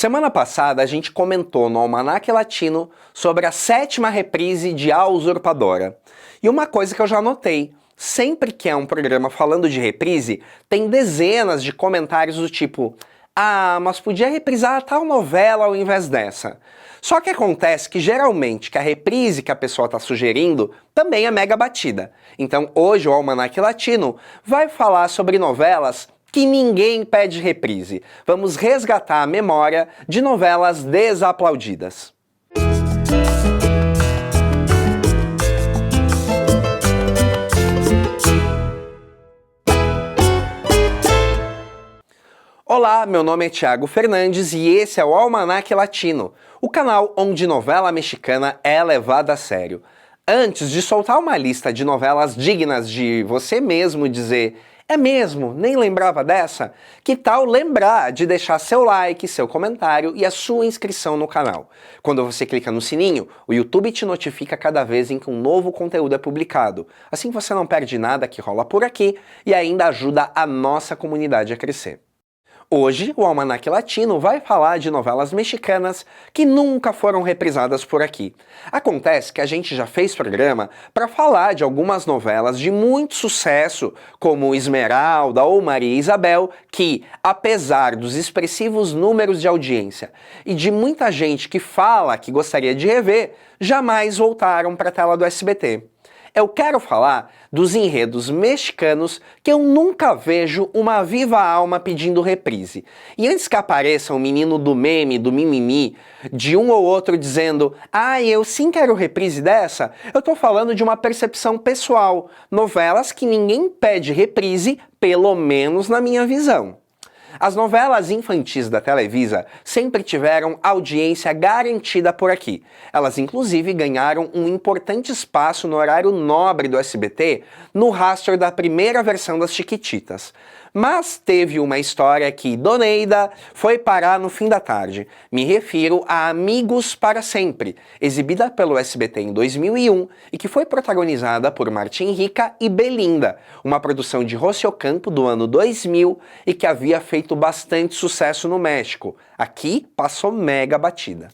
Semana passada a gente comentou no Almanaque Latino sobre a 7ª reprise de A Usurpadora. E uma coisa que eu já notei, sempre que é um programa falando de reprise, tem dezenas de comentários do tipo: ah, mas podia reprisar tal novela ao invés dessa. Só que acontece que geralmente que a reprise que a pessoa está sugerindo também é mega batida. Então hoje o Almanaque Latino vai falar sobre novelas que ninguém pede reprise. Vamos resgatar a memória de novelas desaplaudidas. Olá, meu nome é Thiago Fernandes e esse é o Almanaque Latino, o canal onde novela mexicana é levada a sério. Antes de soltar uma lista de novelas dignas de você mesmo dizer "é mesmo? Nem lembrava dessa?", que tal lembrar de deixar seu like, seu comentário e a sua inscrição no canal. Quando você clica no sininho, o YouTube te notifica cada vez em que um novo conteúdo é publicado. Assim você não perde nada que rola por aqui e ainda ajuda a nossa comunidade a crescer. Hoje, o Almanaque Latino vai falar de novelas mexicanas que nunca foram reprisadas por aqui. Acontece que a gente já fez programa para falar de algumas novelas de muito sucesso, como Esmeralda ou Maria Isabel, que, apesar dos expressivos números de audiência e de muita gente que fala que gostaria de rever, jamais voltaram para a tela do SBT. Eu quero falar dos enredos mexicanos que eu nunca vejo uma viva alma pedindo reprise. E antes que apareça um menino do meme, do mimimi, de um ou outro dizendo "ah, eu sim quero reprise dessa", eu tô falando de uma percepção pessoal. Novelas que ninguém pede reprise, pelo menos na minha visão. As novelas infantis da Televisa sempre tiveram audiência garantida por aqui. Elas inclusive ganharam um importante espaço no horário nobre do SBT no rastro da primeira versão das Chiquititas. Mas teve uma história que Doneida foi parar no fim da tarde. Me refiro a Amigos para Sempre, exibida pelo SBT em 2001 e que foi protagonizada por Martin Rica e Belinda, uma produção de Rocío Ocampo do ano 2000 e que havia feito bastante sucesso no México. Aqui passou mega batida.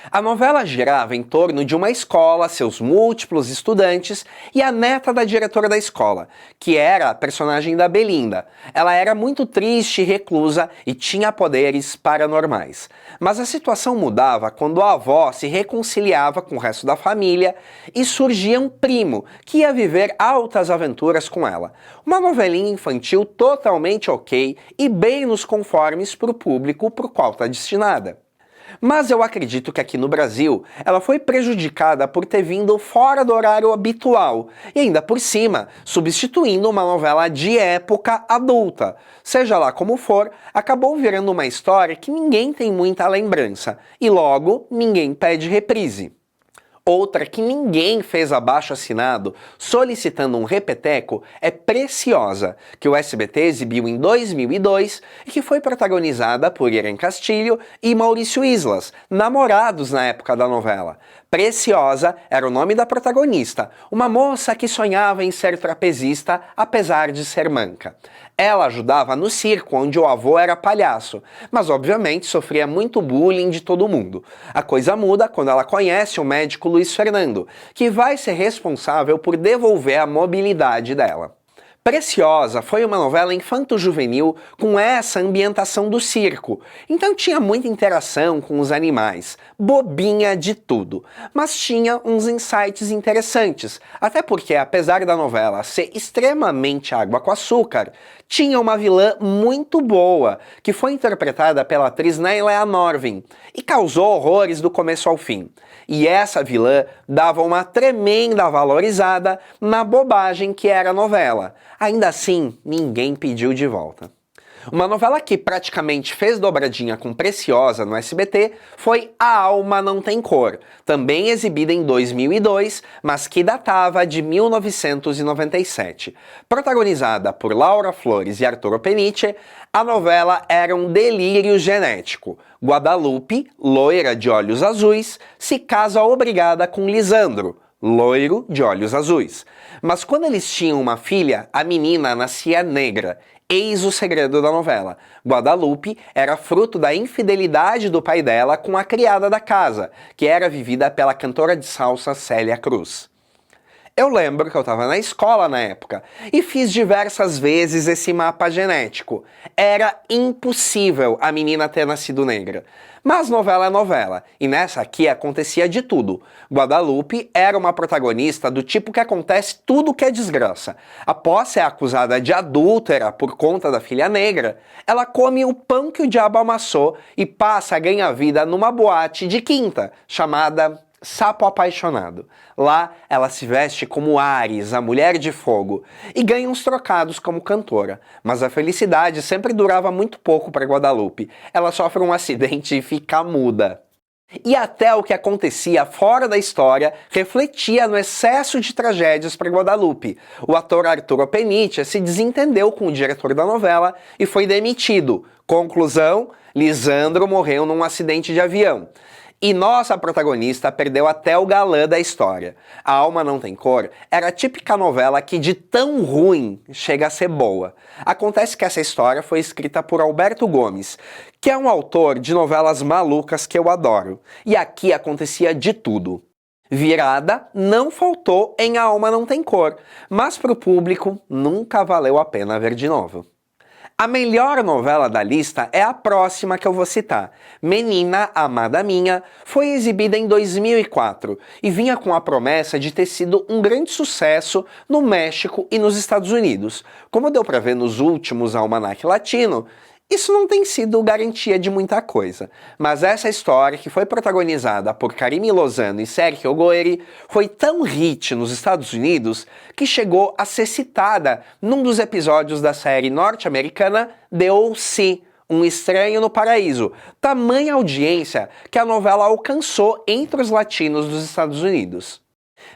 A novela girava em torno de uma escola, seus múltiplos estudantes e a neta da diretora da escola, que era a personagem da Belinda. Ela era muito triste e reclusa e tinha poderes paranormais. Mas a situação mudava quando a avó se reconciliava com o resto da família e surgia um primo que ia viver altas aventuras com ela. Uma novelinha infantil totalmente ok e bem nos conformes para o público para o qual está destinada. Mas eu acredito que aqui no Brasil ela foi prejudicada por ter vindo fora do horário habitual e ainda por cima substituindo uma novela de época adulta. Seja lá como for, acabou virando uma história que ninguém tem muita lembrança e logo ninguém pede reprise. Outra que ninguém fez abaixo-assinado solicitando um repeteco é Preciosa, que o SBT exibiu em 2002 e que foi protagonizada por Irene Castilho e Maurício Islas, namorados na época da novela. Preciosa era o nome da protagonista, uma moça que sonhava em ser trapezista apesar de ser manca. Ela ajudava no circo, onde o avô era palhaço, mas obviamente sofria muito bullying de todo mundo. A coisa muda quando ela conhece o médico Luiz Fernando, que vai ser responsável por devolver a mobilidade dela. Preciosa foi uma novela infanto-juvenil com essa ambientação do circo, então tinha muita interação com os animais, bobinha de tudo, mas tinha uns insights interessantes, até porque apesar da novela ser extremamente água com açúcar, tinha uma vilã muito boa, que foi interpretada pela atriz Nailea Norvin, e causou horrores do começo ao fim. E essa vilã dava uma tremenda valorizada na bobagem que era a novela. Ainda assim, ninguém pediu de volta. Uma novela que praticamente fez dobradinha com Preciosa no SBT foi A Alma Não Tem Cor, também exibida em 2002, mas que datava de 1997. Protagonizada por Laura Flores e Arturo Peniche, a novela era um delírio genético. Guadalupe, loira de olhos azuis, se casa obrigada com Lisandro, loiro de olhos azuis. Mas quando eles tinham uma filha, a menina nascia negra. Eis o segredo da novela. Guadalupe era fruto da infidelidade do pai dela com a criada da casa, que era vivida pela cantora de salsa Célia Cruz. Eu lembro que eu estava na escola na época e fiz diversas vezes esse mapa genético. Era impossível a menina ter nascido negra. Mas novela é novela, e nessa aqui acontecia de tudo. Guadalupe era uma protagonista do tipo que acontece tudo que é desgraça. Após ser acusada de adúltera por conta da filha negra, ela come o pão que o diabo amassou e passa a ganhar vida numa boate de quinta, chamada Sapo Apaixonado. Lá, ela se veste como Ares, a mulher de fogo, e ganha uns trocados como cantora. Mas a felicidade sempre durava muito pouco para Guadalupe. Ela sofre um acidente e fica muda. E até o que acontecia fora da história refletia no excesso de tragédias para Guadalupe. O ator Arturo Peniche se desentendeu com o diretor da novela e foi demitido. Conclusão: Lisandro morreu num acidente de avião. E nossa protagonista perdeu até o galã da história. A Alma Não Tem Cor era a típica novela que de tão ruim chega a ser boa. Acontece que essa história foi escrita por Alberto Gomes, que é um autor de novelas malucas que eu adoro. E aqui acontecia de tudo. Virada não faltou em A Alma Não Tem Cor, mas para o público nunca valeu a pena ver de novo. A melhor novela da lista é a próxima que eu vou citar. Menina Amada Minha foi exibida em 2004 e vinha com a promessa de ter sido um grande sucesso no México e nos Estados Unidos. Como deu para ver nos últimos Almanac Latino, isso não tem sido garantia de muita coisa, mas essa história, que foi protagonizada por Carime Lozano e Sergio Goyri, foi tão hit nos Estados Unidos que chegou a ser citada num dos episódios da série norte-americana The O.C., Um Estranho no Paraíso, tamanha audiência que a novela alcançou entre os latinos dos Estados Unidos.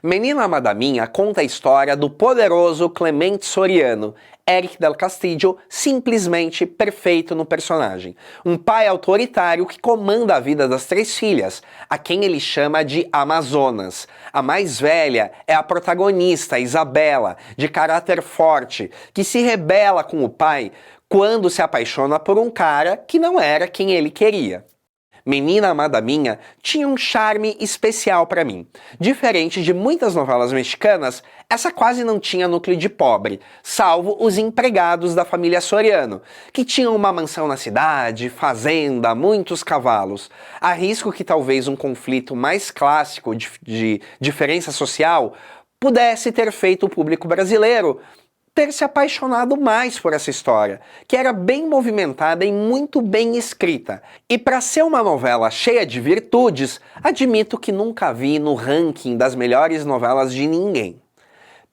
Menina Amada Minha conta a história do poderoso Clemente Soriano, Eric del Castillo, simplesmente perfeito no personagem. Um pai autoritário que comanda a vida das 3 filhas, a quem ele chama de Amazonas. A mais velha é a protagonista, Isabela, de caráter forte, que se rebela com o pai quando se apaixona por um cara que não era quem ele queria. Menina Amada Minha tinha um charme especial para mim. Diferente de muitas novelas mexicanas, essa quase não tinha núcleo de pobre, salvo os empregados da família Soriano, que tinham uma mansão na cidade, fazenda, muitos cavalos. Arrisco que talvez um conflito mais clássico de diferença social pudesse ter feito o público brasileiro ter se apaixonado mais por essa história, que era bem movimentada e muito bem escrita. E para ser uma novela cheia de virtudes, admito que nunca vi no ranking das melhores novelas de ninguém.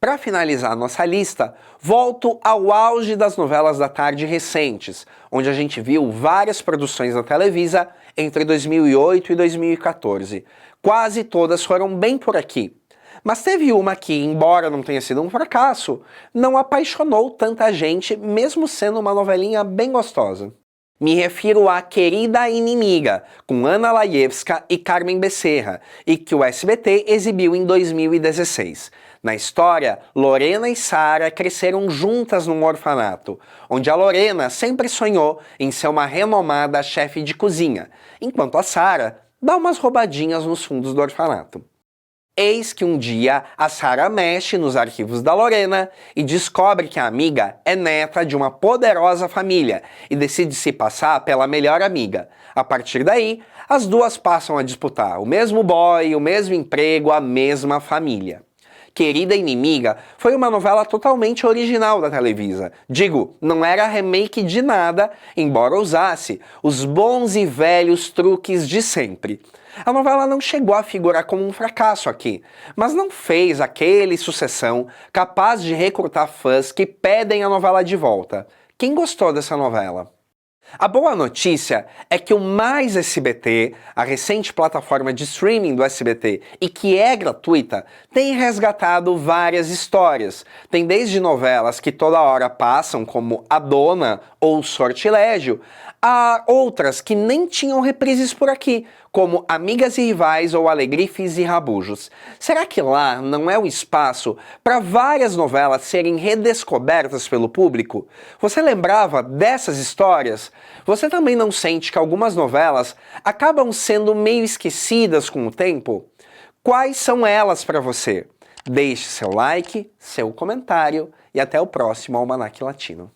Para finalizar nossa lista, volto ao auge das novelas da tarde recentes, onde a gente viu várias produções da Televisa entre 2008 e 2014. Quase todas foram bem por aqui. Mas teve uma que, embora não tenha sido um fracasso, não apaixonou tanta gente, mesmo sendo uma novelinha bem gostosa. Me refiro a Querida Inimiga, com Ana Laevska e Carmen Becerra, e que o SBT exibiu em 2016. Na história, Lorena e Sara cresceram juntas num orfanato, onde a Lorena sempre sonhou em ser uma renomada chefe de cozinha, enquanto a Sara dá umas roubadinhas nos fundos do orfanato. Eis que um dia a Sara mexe nos arquivos da Lorena e descobre que a amiga é neta de uma poderosa família e decide se passar pela melhor amiga. A partir daí, as duas passam a disputar o mesmo boy, o mesmo emprego, a mesma família. Querida Inimiga foi uma novela totalmente original da Televisa. Digo, não era remake de nada, embora usasse os bons e velhos truques de sempre. A novela não chegou a figurar como um fracasso aqui, mas não fez aquele sucessão capaz de recrutar fãs que pedem a novela de volta. Quem gostou dessa novela? A boa notícia é que o Mais SBT, a recente plataforma de streaming do SBT e que é gratuita, tem resgatado várias histórias. Tem desde novelas que toda hora passam, como A Dona ou Sortilégio, Há outras que nem tinham reprises por aqui, como Amigas e Rivais ou Alegrifes e Rabujos. Será que lá não é o espaço para várias novelas serem redescobertas pelo público? Você lembrava dessas histórias? Você também não sente que algumas novelas acabam sendo meio esquecidas com o tempo? Quais são elas para você? Deixe seu like, seu comentário e até o próximo Almanaque Latino.